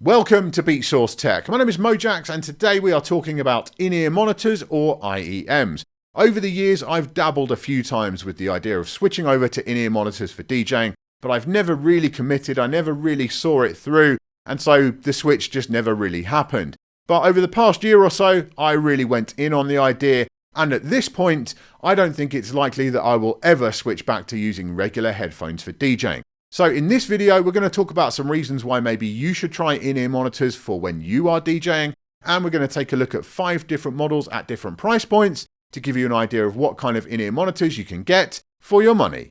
Welcome to Beatsource Tech. My name is Mojaxx and today we are talking about in-ear monitors or IEMs. Over the years I've dabbled a few times with the idea of switching over to in-ear monitors for DJing, but I've never really committed, I never really saw it through, and so the switch just never really happened. But over the past year or so, I really went in on the idea, and at this point, I don't think it's likely that I will ever switch back to using regular headphones for DJing. So in this video, we're going to talk about some reasons why maybe you should try in-ear monitors for when you are DJing, and we're going to take a look at 5 different models at different price points to give you an idea of what kind of in-ear monitors you can get for your money.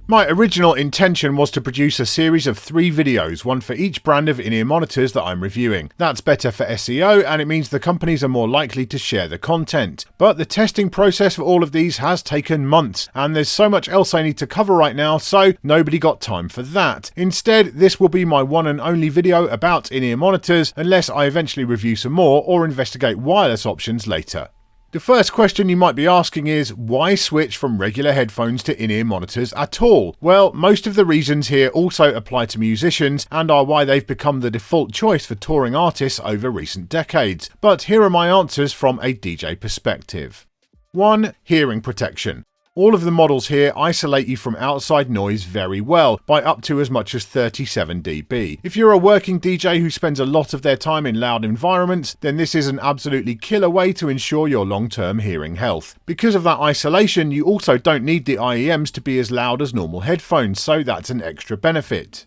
My original intention was to produce a series of 3 videos, one for each brand of in-ear monitors that I'm reviewing. That's better for SEO and it means the companies are more likely to share the content. But the testing process for all of these has taken months and there's so much else I need to cover right now, so nobody got time for that. Instead, this will be my one and only video about in-ear monitors unless I eventually review some more or investigate wireless options later. The first question you might be asking is, why switch from regular headphones to in-ear monitors at all? Well, most of the reasons here also apply to musicians and are why they've become the default choice for touring artists over recent decades. But here are my answers from a DJ perspective. 1. Hearing protection. All of the models here isolate you from outside noise very well, by up to as much as 37 dB. If you're a working DJ who spends a lot of their time in loud environments, then this is an absolutely killer way to ensure your long-term hearing health. Because of that isolation, you also don't need the IEMs to be as loud as normal headphones, so that's an extra benefit.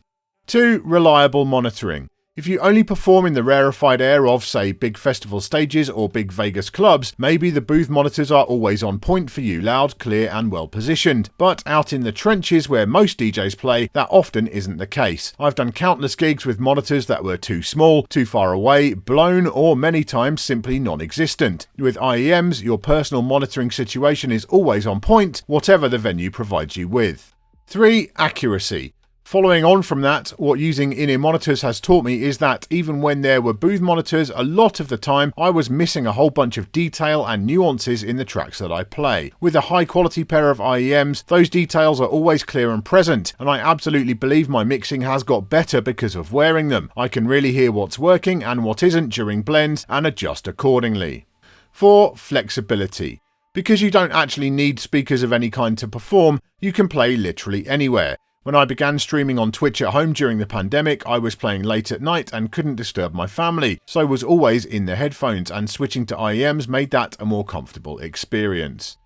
2. Reliable monitoring. If you only perform in the rarefied air of, say, big festival stages or big Vegas clubs, maybe the booth monitors are always on point for you, loud, clear and well positioned. But out in the trenches where most DJs play, that often isn't the case. I've done countless gigs with monitors that were too small, too far away, blown, or many times simply non-existent. With IEMs, your personal monitoring situation is always on point, whatever the venue provides you with. 3. Accuracy. Following on from that, what using in-ear monitors has taught me is that even when there were booth monitors, a lot of the time I was missing a whole bunch of detail and nuances in the tracks that I play. With a high quality pair of IEMs, those details are always clear and present, and I absolutely believe my mixing has got better because of wearing them. I can really hear what's working and what isn't during blends and adjust accordingly. 4. Flexibility. Because you don't actually need speakers of any kind to perform, you can play literally anywhere. When I began streaming on Twitch at home during the pandemic, I was playing late at night and couldn't disturb my family, so was always in the headphones, and switching to IEMs made that a more comfortable experience.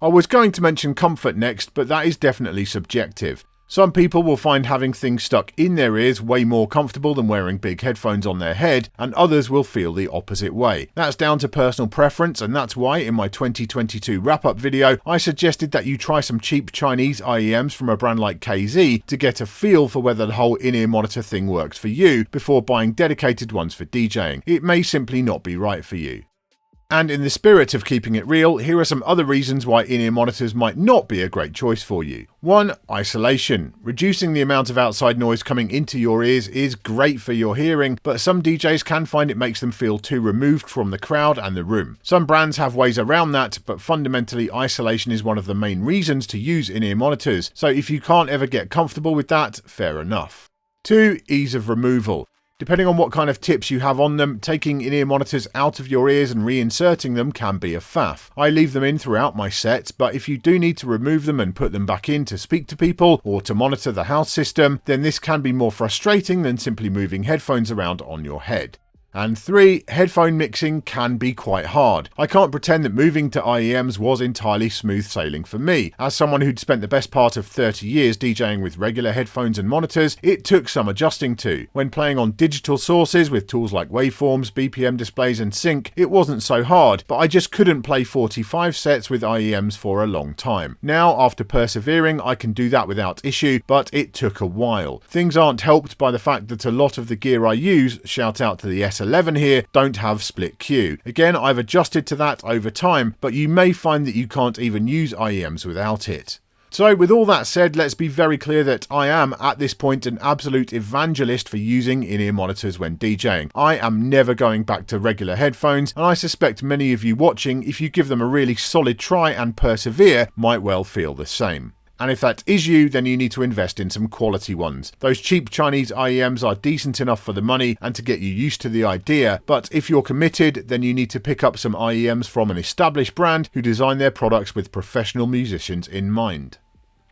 I was going to mention comfort next, but that is definitely subjective. Some people will find having things stuck in their ears way more comfortable than wearing big headphones on their head, and others will feel the opposite way. That's down to personal preference, and that's why in my 2022 wrap-up video, I suggested that you try some cheap Chinese IEMs from a brand like KZ to get a feel for whether the whole in-ear monitor thing works for you before buying dedicated ones for DJing. It may simply not be right for you. And in the spirit of keeping it real, here are some other reasons why in-ear monitors might not be a great choice for you. 1. Isolation. Reducing the amount of outside noise coming into your ears is great for your hearing, but some DJs can find it makes them feel too removed from the crowd and the room. Some brands have ways around that, but fundamentally isolation is one of the main reasons to use in-ear monitors, so if you can't ever get comfortable with that, fair enough. 2. Ease of removal. Depending on what kind of tips you have on them, taking in-ear monitors out of your ears and reinserting them can be a faff. I leave them in throughout my sets, but if you do need to remove them and put them back in to speak to people or to monitor the house system, then this can be more frustrating than simply moving headphones around on your head. And 3. Headphone mixing can be quite hard. I can't pretend that moving to IEMs was entirely smooth sailing for me. As someone who'd spent the best part of 30 years DJing with regular headphones and monitors, it took some adjusting to. When playing on digital sources with tools like waveforms, BPM displays and sync, it wasn't so hard, but I just couldn't play 45 sets with IEMs for a long time. Now, after persevering, I can do that without issue, but it took a while. Things aren't helped by the fact that a lot of the gear I use, shout out to the SE11 here, don't have split Q. Again, I've adjusted to that over time, but you may find that you can't even use IEMs without it. So with all that said, let's be very clear that I am at this point an absolute evangelist for using in-ear monitors when DJing. I am never going back to regular headphones, and I suspect many of you watching, if you give them a really solid try and persevere, might well feel the same. And if that is you, then you need to invest in some quality ones. Those cheap Chinese IEMs are decent enough for the money and to get you used to the idea, but if you're committed, then you need to pick up some IEMs from an established brand who design their products with professional musicians in mind.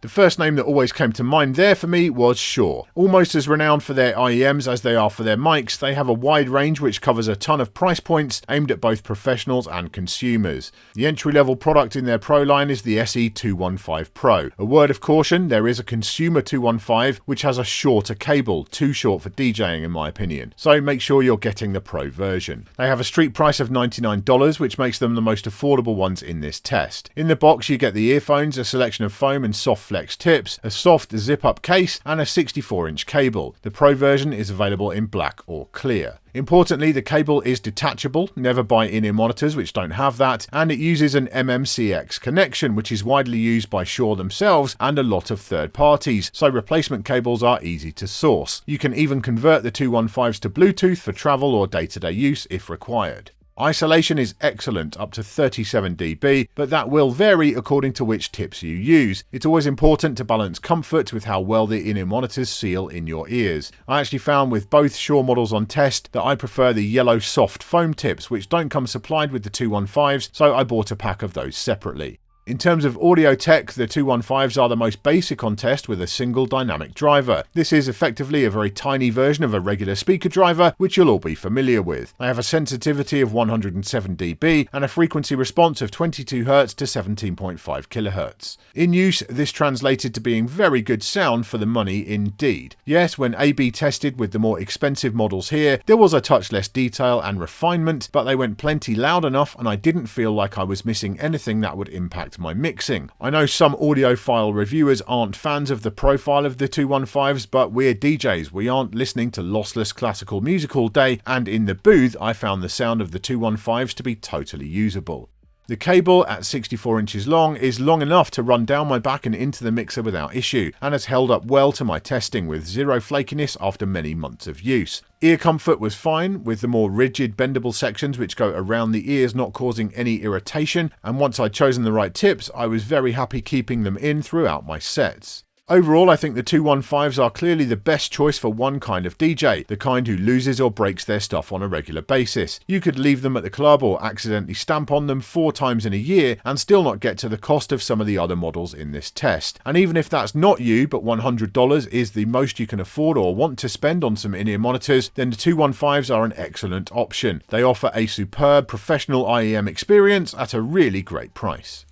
The first name that always came to mind there for me was Shure. Almost as renowned for their IEMs as they are for their mics, they have a wide range which covers a ton of price points aimed at both professionals and consumers. The entry-level product in their Pro line is the SE215 Pro. A word of caution, there is a consumer 215 which has a shorter cable, too short for DJing in my opinion, so make sure you're getting the Pro version. They have a street price of $99, which makes them the most affordable ones in this test. In the box you get the earphones, a selection of foam and soft flex tips, a soft zip-up case, and a 64-inch cable. The Pro version is available in black or clear. Importantly, the cable is detachable, never buy in-ear monitors which don't have that, and it uses an MMCX connection which is widely used by Shure themselves and a lot of third parties, so replacement cables are easy to source. You can even convert the 215s to Bluetooth for travel or day-to-day use if required. Isolation is excellent, up to 37 dB, but that will vary according to which tips you use. It's always important to balance comfort with how well the in-ear monitors seal in your ears. I actually found with both Shure models on test that I prefer the yellow soft foam tips, which don't come supplied with the 215s, so I bought a pack of those separately. In terms of audio tech, the 215s are the most basic on test with a single dynamic driver. This is effectively a very tiny version of a regular speaker driver, which you'll all be familiar with. They have a sensitivity of 107 dB and a frequency response of 22 Hz to 17.5 kHz. In use, this translated to being very good sound for the money indeed. Yes, when A/B tested with the more expensive models here, there was a touch less detail and refinement, but they went plenty loud enough and I didn't feel like I was missing anything that would impact my mixing. I know some audiophile reviewers aren't fans of the profile of the 215s, but we're DJs, we aren't listening to lossless classical music all day, and in the booth I found the sound of the 215s to be totally usable. The cable, at 64 inches long, is long enough to run down my back and into the mixer without issue, and has held up well to my testing with zero flakiness after many months of use. Ear comfort was fine, with the more rigid bendable sections which go around the ears not causing any irritation, and once I'd chosen the right tips, I was very happy keeping them in throughout my sets. Overall, I think the 215s are clearly the best choice for one kind of DJ, the kind who loses or breaks their stuff on a regular basis. You could leave them at the club or accidentally stamp on them 4 times in a year and still not get to the cost of some of the other models in this test. And even if that's not you, but $100 is the most you can afford or want to spend on some in-ear monitors, then the 215s are an excellent option. They offer a superb professional IEM experience at a really great price.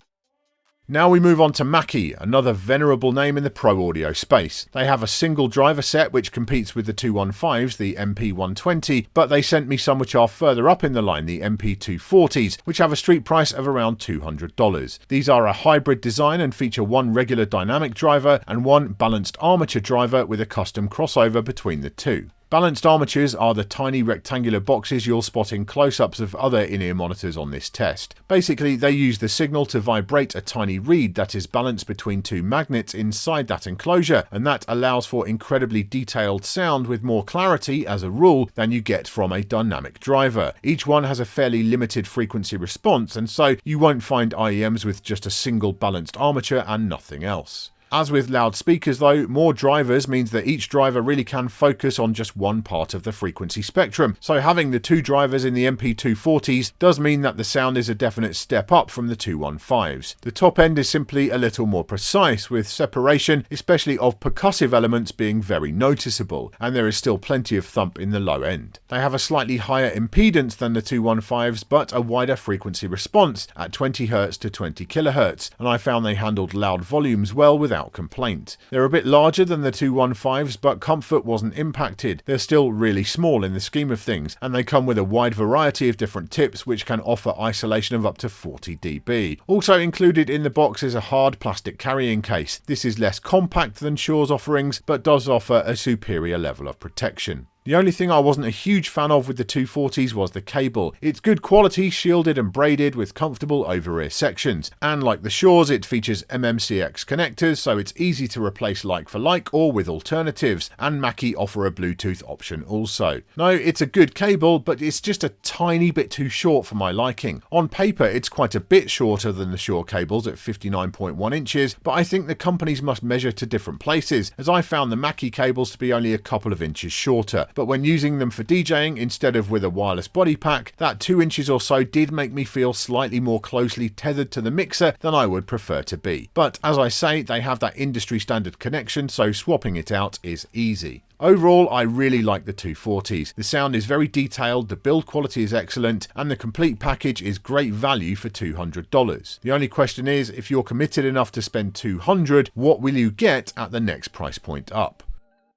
Now we move on to Mackie, another venerable name in the pro audio space. They have a single driver set which competes with the 215s, the MP-120, but they sent me some which are further up in the line, the MP-240s, which have a street price of around $200. These are a hybrid design and feature one regular dynamic driver and one balanced armature driver with a custom crossover between the two. Balanced armatures are the tiny rectangular boxes you'll spot in close-ups of other in-ear monitors on this test. Basically, they use the signal to vibrate a tiny reed that is balanced between two magnets inside that enclosure, and that allows for incredibly detailed sound with more clarity, as a rule, than you get from a dynamic driver. Each one has a fairly limited frequency response, and so you won't find IEMs with just a single balanced armature and nothing else. As with loudspeakers though, more drivers means that each driver really can focus on just one part of the frequency spectrum, so having the 2 drivers in the MP-240s does mean that the sound is a definite step up from the 215s. The top end is simply a little more precise, with separation, especially of percussive elements, being very noticeable, and there is still plenty of thump in the low end. They have a slightly higher impedance than the 215s, but a wider frequency response at 20 Hz to 20 kHz, and I found they handled loud volumes well without complaint. They're a bit larger than the 215s, but comfort wasn't impacted. They're still really small in the scheme of things, and they come with a wide variety of different tips which can offer isolation of up to 40 dB. Also included in the box is a hard plastic carrying case. This is less compact than Shure's offerings, but does offer a superior level of protection. The only thing I wasn't a huge fan of with the 240s was the cable. It's good quality, shielded and braided with comfortable over-ear sections, and like the Shure's, it features MMCX connectors, so it's easy to replace like for like or with alternatives, and Mackie offer a Bluetooth option also. No, it's a good cable, but it's just a tiny bit too short for my liking. On paper, it's quite a bit shorter than the Shure cables at 59.1 inches, but I think the companies must measure to different places, as I found the Mackie cables to be only a couple of inches shorter. But when using them for DJing instead of with a wireless body pack, that 2 inches or so did make me feel slightly more closely tethered to the mixer than I would prefer to be. But as I say, they have that industry standard connection, so swapping it out is easy. Overall, I really like the 240s. The sound is very detailed, the build quality is excellent, and the complete package is great value for $200. The only question is, if you're committed enough to spend $200, what will you get at the next price point up?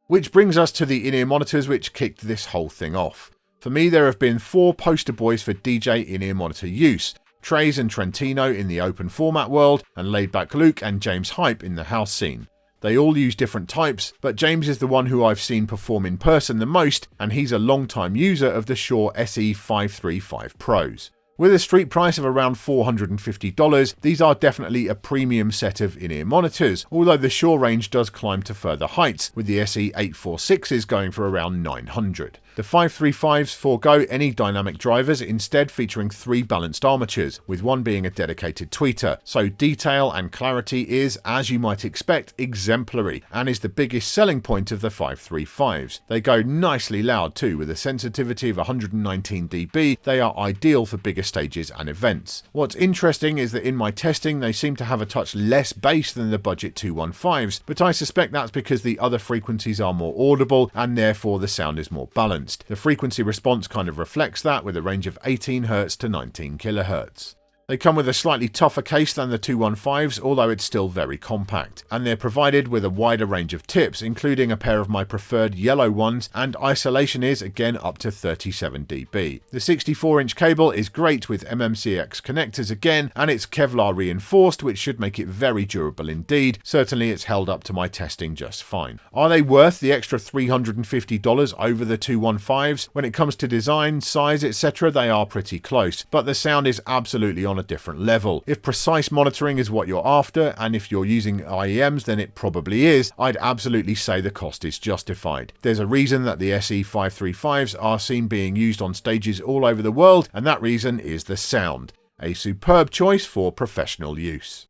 Which brings us to the in-ear monitors which kicked this whole thing off. For me, there have been 4 poster boys for DJ in-ear monitor use: Trey's and Trentino in the open format world, and Laidback Luke and James Hype in the house scene. They all use different types, but James is the one who I've seen perform in person the most, and he's a long-time user of the Shure SE535 Pros. With a street price of around $450, these are definitely a premium set of in-ear monitors, although the Shure range does climb to further heights, with the SE846s going for around $900. The 535s forego any dynamic drivers, instead featuring 3 balanced armatures, with one being a dedicated tweeter, so detail and clarity is, as you might expect, exemplary, and is the biggest selling point of the 535s. They go nicely loud too, with a sensitivity of 119 dB, they are ideal for bigger stages and events. What's interesting is that in my testing they seem to have a touch less bass than the budget 215s, but I suspect that's because the other frequencies are more audible and therefore the sound is more balanced. The frequency response kind of reflects that, with a range of 18Hz to 19kHz. They come with a slightly tougher case than the 215s, although it's still very compact, and they're provided with a wider range of tips, including a pair of my preferred yellow ones, and isolation is again up to 37 dB. The 64-inch cable is great with MMCX connectors again, and it's Kevlar reinforced, which should make it very durable indeed. Certainly it's held up to my testing just fine. Are they worth the extra $350 over the 215s? When it comes to design, size, etc., they are pretty close, but the sound is absolutely on a different level. If precise monitoring is what you're after, and if you're using IEMs, then it probably is, I'd absolutely say the cost is justified. There's a reason that the SE535s are seen being used on stages all over the world, and that reason is the sound. A superb choice for professional use.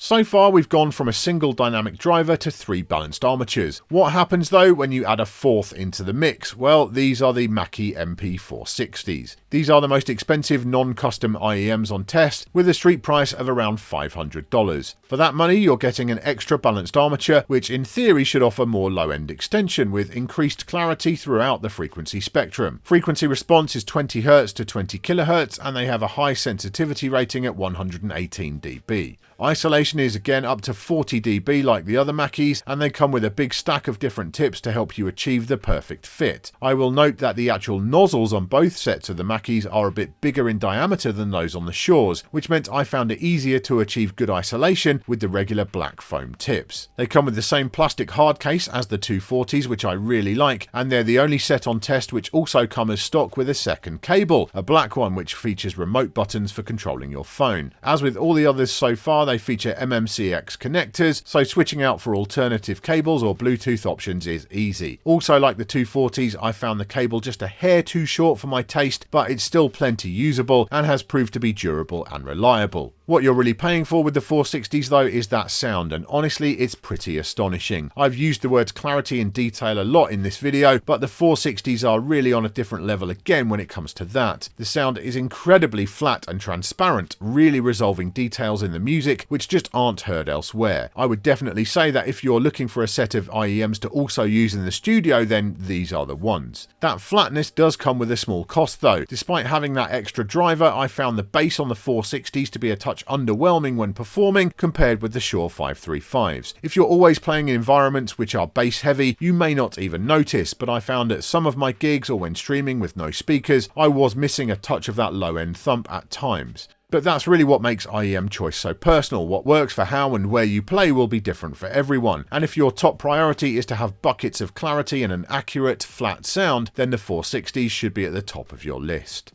So far we've gone from a single dynamic driver to 3 balanced armatures. What happens though when you add a 4th into the mix? Well, these are the Mackie MP-460s. These are the most expensive non-custom IEMs on test, with a street price of around $500. For that money you're getting an extra balanced armature, which in theory should offer more low-end extension with increased clarity throughout the frequency spectrum. Frequency response is 20Hz to 20kHz, and they have a high sensitivity rating at 118 dB. Isolation is again up to 40 dB like the other Mackies, and they come with a big stack of different tips to help you achieve the perfect fit. I will note that the actual nozzles on both sets of the Mackies are a bit bigger in diameter than those on the Shure's, which meant I found it easier to achieve good isolation with the regular black foam tips. They come with the same plastic hard case as the 240s, which I really like, and they're the only set on test which also come as stock with a second cable, a black one which features remote buttons for controlling your phone. As with all the others so far, they feature MMCX connectors, so switching out for alternative cables or Bluetooth options is easy. Also, like the 240s, I found the cable just a hair too short for my taste, but it's still plenty usable and has proved to be durable and reliable. What you're really paying for with the 460s though is that sound, and honestly it's pretty astonishing. I've used the words clarity and detail a lot in this video, but the 460s are really on a different level again when it comes to that. The sound is incredibly flat and transparent, really resolving details in the music which just aren't heard elsewhere. I would definitely say that if you're looking for a set of IEMs to also use in the studio, then these are the ones. That flatness does come with a small cost though. Despite having that extra driver, I found the bass on the 460s to be a touch underwhelming when performing compared with the Shure 535s. If you're always playing in environments which are bass heavy, you may not even notice, but I found at some of my gigs or when streaming with no speakers, I was missing a touch of that low end thump at times. But that's really what makes IEM choice so personal. What works for how and where you play will be different for everyone. And if your top priority is to have buckets of clarity and an accurate, flat sound, then the 460s should be at the top of your list.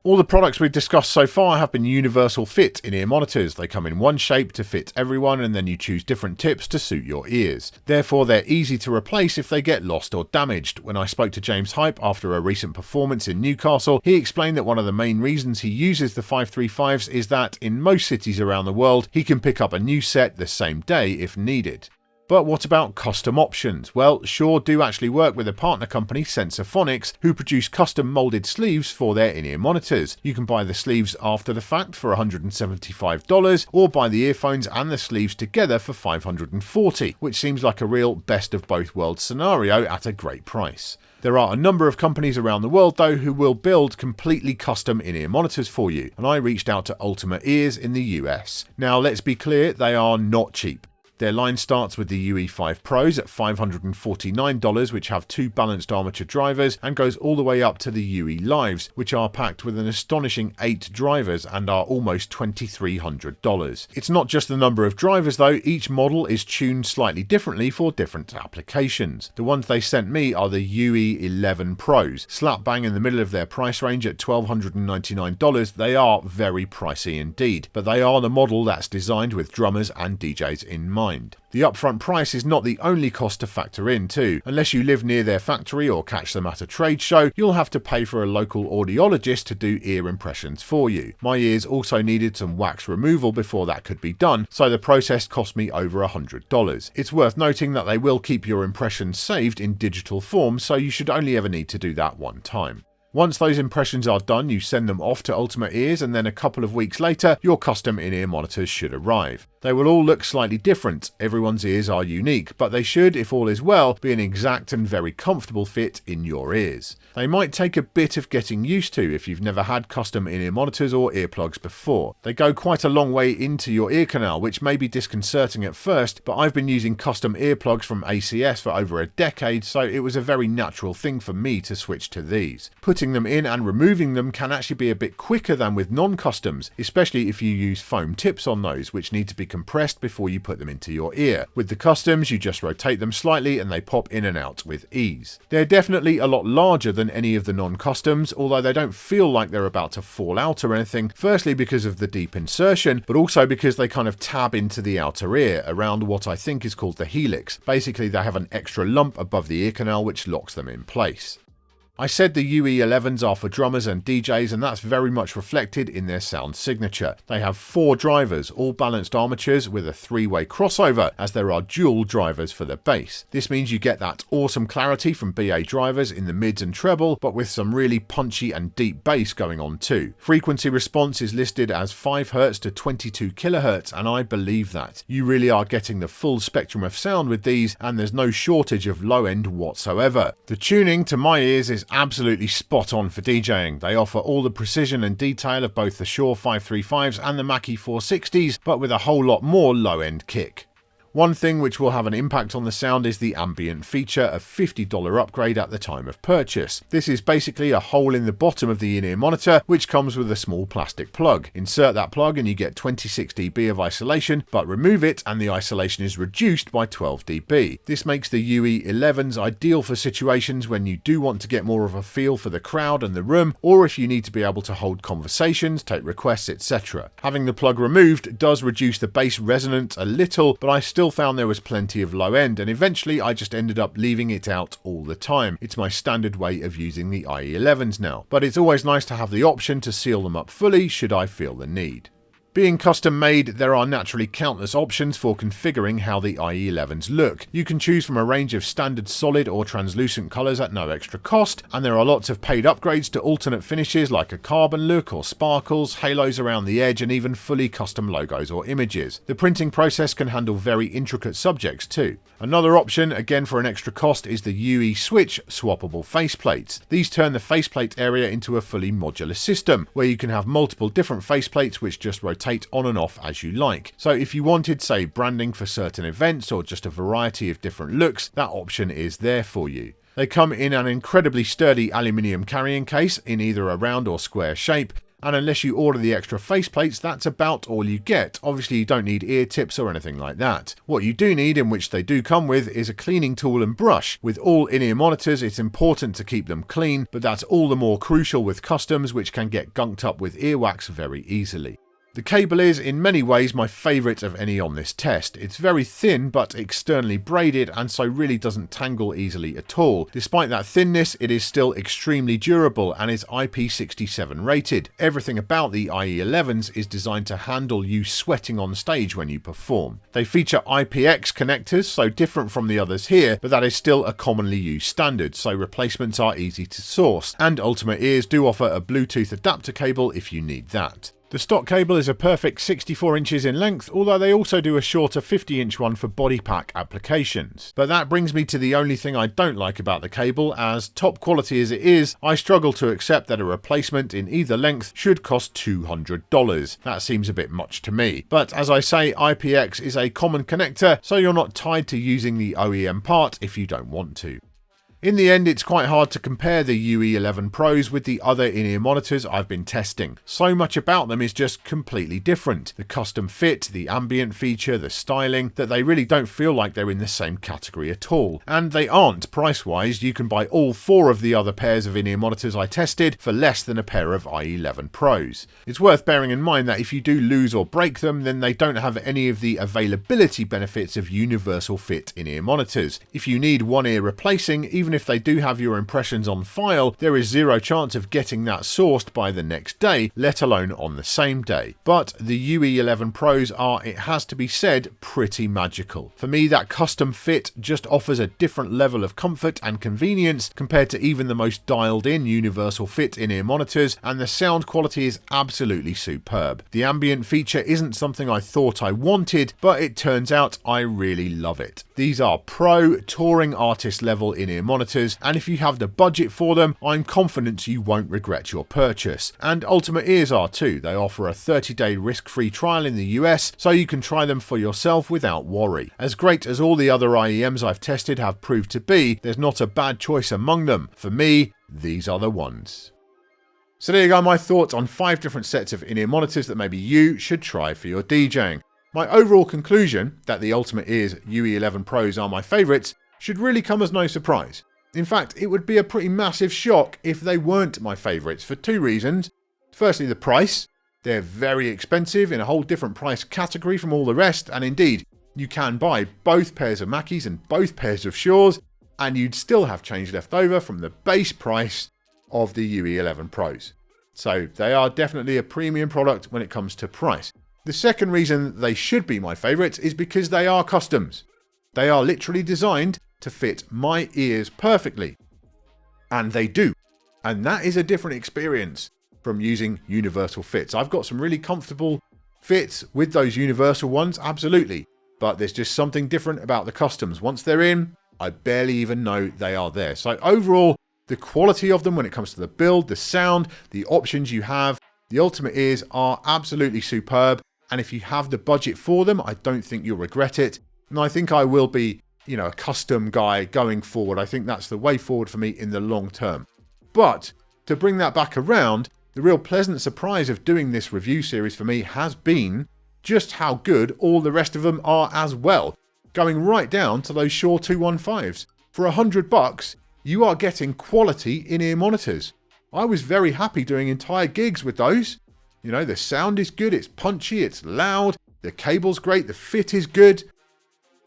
All the products we've discussed so far have been universal fit in-ear monitors. They come in one shape to fit everyone, and then you choose different tips to suit your ears. Therefore, they're easy to replace if they get lost or damaged. When I spoke to James Hype after a recent performance in Newcastle, he explained that one of the main reasons he uses the 535s is that in most cities around the world, he can pick up a new set the same day if needed. But what about custom options? Well, Shure do actually work with a partner company, Sensorphonics, who produce custom molded sleeves for their in-ear monitors. You can buy the sleeves after the fact for $175, or buy the earphones and the sleeves together for $540, which seems like a real best of both worlds scenario at a great price. There are a number of companies around the world though who will build completely custom in-ear monitors for you, and I reached out to Ultimate Ears in the US. Now let's be clear, they are not cheap. Their line starts with the UE5 Pros at $549, which have 2 balanced armature drivers, and goes all the way up to the UE Lives, which are packed with an astonishing 8 drivers and are almost $2,300. It's not just the number of drivers though, each model is tuned slightly differently for different applications. The ones they sent me are the UE11 Pros. Slap bang in the middle of their price range at $1,299, they are very pricey indeed, but they are the model that's designed with drummers and DJs in mind. The upfront price is not the only cost to factor in too. Unless you live near their factory or catch them at a trade show, you'll have to pay for a local audiologist to do ear impressions for you. My ears also needed some wax removal before that could be done, so the process cost me over $100. It's worth noting that they will keep your impressions saved in digital form, so you should only ever need to do that one time. Once those impressions are done, you send them off to Ultimate Ears, and then a couple of weeks later, your custom in-ear monitors should arrive. They will all look slightly different. Everyone's ears are unique, but they should, if all is well, be an exact and very comfortable fit in your ears. They might take a bit of getting used to if you've never had custom in-ear monitors or earplugs before. They go quite a long way into your ear canal, which may be disconcerting at first, but I've been using custom earplugs from ACS for over a decade, so it was a very natural thing for me to switch to these. Putting them in and removing them can actually be a bit quicker than with non-customs, especially if you use foam tips on those, which need to be compressed before you put them into your ear. With the customs, you just rotate them slightly and they pop in and out with ease. They're definitely a lot larger than any of the non-customs, although they don't feel like they're about to fall out or anything, firstly because of the deep insertion, but also because they kind of tab into the outer ear around what I think is called the helix. Basically, they have an extra lump above the ear canal which locks them in place. I said the UE11s are for drummers and DJs, and that's very much reflected in their sound signature. They have 4 drivers, all balanced armatures with a 3-way crossover, as there are dual drivers for the bass. This means you get that awesome clarity from BA drivers in the mids and treble, but with some really punchy and deep bass going on too. Frequency response is listed as 5Hz to 22 kHz, and I believe that. You really are getting the full spectrum of sound with these, and there's no shortage of low end whatsoever. The tuning, to my ears, is absolutely spot on for DJing. They offer all the precision and detail of both the Shure 535s and the Mackie 460s, but with a whole lot more low-end kick. One thing which will have an impact on the sound is the ambient feature, a $50 upgrade at the time of purchase. This is basically a hole in the bottom of the in-ear monitor which comes with a small plastic plug. Insert that plug and you get 26 dB of isolation, but remove it and the isolation is reduced by 12 dB. This makes the UE11s ideal for situations when you do want to get more of a feel for the crowd and the room, or if you need to be able to hold conversations, take requests, etc. Having the plug removed does reduce the bass resonance a little, but I still found there was plenty of low end, and eventually I just ended up leaving it out all the time. It's my standard way of using the IE11s now, but it's always nice to have the option to seal them up fully should I feel the need. Being custom made, there are naturally countless options for configuring how the IE11s look. You can choose from a range of standard solid or translucent colours at no extra cost, and there are lots of paid upgrades to alternate finishes like a carbon look or sparkles, halos around the edge, and even fully custom logos or images. The printing process can handle very intricate subjects too. Another option, again for an extra cost, is the UE Switch swappable faceplates. These turn the faceplate area into a fully modular system, where you can have multiple different faceplates which just rotate on and off as you like. So if you wanted, say, branding for certain events or just a variety of different looks, that option is there for you. They come in an incredibly sturdy aluminium carrying case in either a round or square shape, and unless you order the extra faceplates, that's about all you get. Obviously you don't need ear tips or anything like that. What you do need, in which they do come with, is a cleaning tool and brush. With all in-ear monitors, it's important to keep them clean, but that's all the more crucial with customs, which can get gunked up with earwax very easily. The cable is, in many ways, my favourite of any on this test. It's very thin but externally braided, and so really doesn't tangle easily at all. Despite that thinness, it is still extremely durable and is IP67 rated. Everything about the IE11s is designed to handle you sweating on stage when you perform. They feature IPX connectors, so different from the others here, but that is still a commonly used standard, so replacements are easy to source. And Ultimate Ears do offer a Bluetooth adapter cable if you need that. The stock cable is a perfect 64 inches in length, although they also do a shorter 50-inch one for body pack applications. But that brings me to the only thing I don't like about the cable, as top quality as it is, I struggle to accept that a replacement in either length should cost $200. That seems a bit much to me. But as I say, IPX is a common connector, so you're not tied to using the OEM part if you don't want to. In the end, it's quite hard to compare the UE11 Pros with the other in-ear monitors I've been testing. So much about them is just completely different. The custom fit, the ambient feature, the styling, that they really don't feel like they're in the same category at all. And they aren't price-wise. You can buy all 4 of the other pairs of in-ear monitors I tested for less than a pair of IE11 Pros. It's worth bearing in mind that if you do lose or break them, then they don't have any of the availability benefits of universal fit in-ear monitors. If you need one ear replacing, even if they do have your impressions on file, there is zero chance of getting that sourced by the next day, let alone on the same day. But the UE11 Pros are, it has to be said, pretty magical. For me, that custom fit just offers a different level of comfort and convenience compared to even the most dialed in universal fit in-ear monitors, and the sound quality is absolutely superb. The ambient feature isn't something I thought I wanted, but it turns out I really love it. These are pro touring artist level in-ear monitors, and if you have the budget for them, I'm confident you won't regret your purchase. And Ultimate Ears are too. They offer a 30-day risk-free trial in the US, so you can try them for yourself without worry. As great as all the other IEMs I've tested have proved to be, there's not a bad choice among them. For me, these are the ones. So there you go, my thoughts on 5 different sets of in-ear monitors that maybe you should try for your DJing. My overall conclusion, that the Ultimate Ears UE11 Pros are my favourites, should really come as no surprise. In fact, it would be a pretty massive shock if they weren't my favourites for 2 reasons. Firstly, the price. They're very expensive, in a whole different price category from all the rest, and indeed, you can buy both pairs of Mackies and both pairs of Shures, and you'd still have change left over from the base price of the UE11 Pros. So they are definitely a premium product when it comes to price. The second reason they should be my favourites is because they are customs. They are literally designed to fit my ears perfectly. And they do. And that is a different experience from using universal fits. I've got some really comfortable fits with those universal ones, absolutely. But there's just something different about the customs. Once they're in, I barely even know they are there. So overall, the quality of them when it comes to the build, the sound, the options you have, the Ultimate Ears are absolutely superb. And if you have the budget for them, I don't think you'll regret it. And I think I will be, a custom guy going forward. I think that's the way forward for me in the long term. But to bring that back around, the real pleasant surprise of doing this review series for me has been just how good all the rest of them are as well. Going right down to those Shure 215s. For $100, you are getting quality in-ear monitors. I was very happy doing entire gigs with those. The sound is good, it's punchy, it's loud, the cable's great, the fit is good.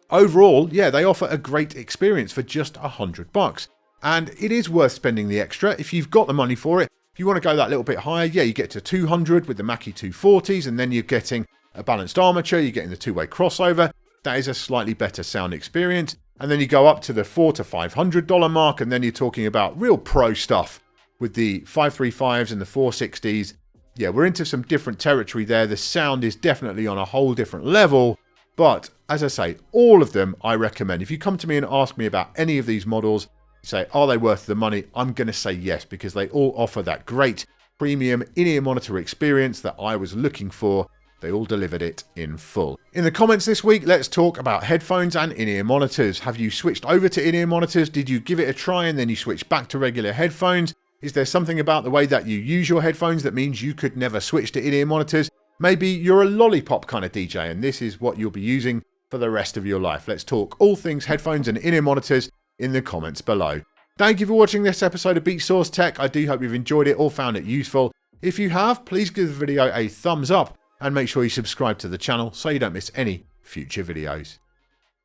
Overall, yeah, they offer a great experience for just $100. And it is worth spending the extra if you've got the money for it. If you want to go that little bit higher, yeah, you get to 200 with the Mackie 240s, and then you're getting a balanced armature, you're getting the two-way crossover. That is a slightly better sound experience. And then you go up to the $400 to $500 mark, and then you're talking about real pro stuff with the 535s and the 460s. Yeah, we're into some different territory there. The sound is definitely on a whole different level. But as I say, all of them I recommend. If you come to me and ask me about any of these models, say, are they worth the money? I'm going to say yes, because they all offer that great premium in-ear monitor experience that I was looking for. They all delivered it in full. In the comments this week, let's talk about headphones and in-ear monitors. Have you switched over to in-ear monitors? Did you give it a try and then you switched back to regular headphones? Is there something about the way that you use your headphones that means you could never switch to in-ear monitors? Maybe you're a lollipop kind of DJ and this is what you'll be using for the rest of your life. Let's talk all things headphones and in-ear monitors in the comments below. Thank you for watching this episode of Beatsource Tech. I do hope you've enjoyed it or found it useful. If you have, please give the video a thumbs up and make sure you subscribe to the channel so you don't miss any future videos.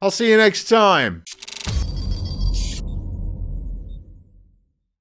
I'll see you next time.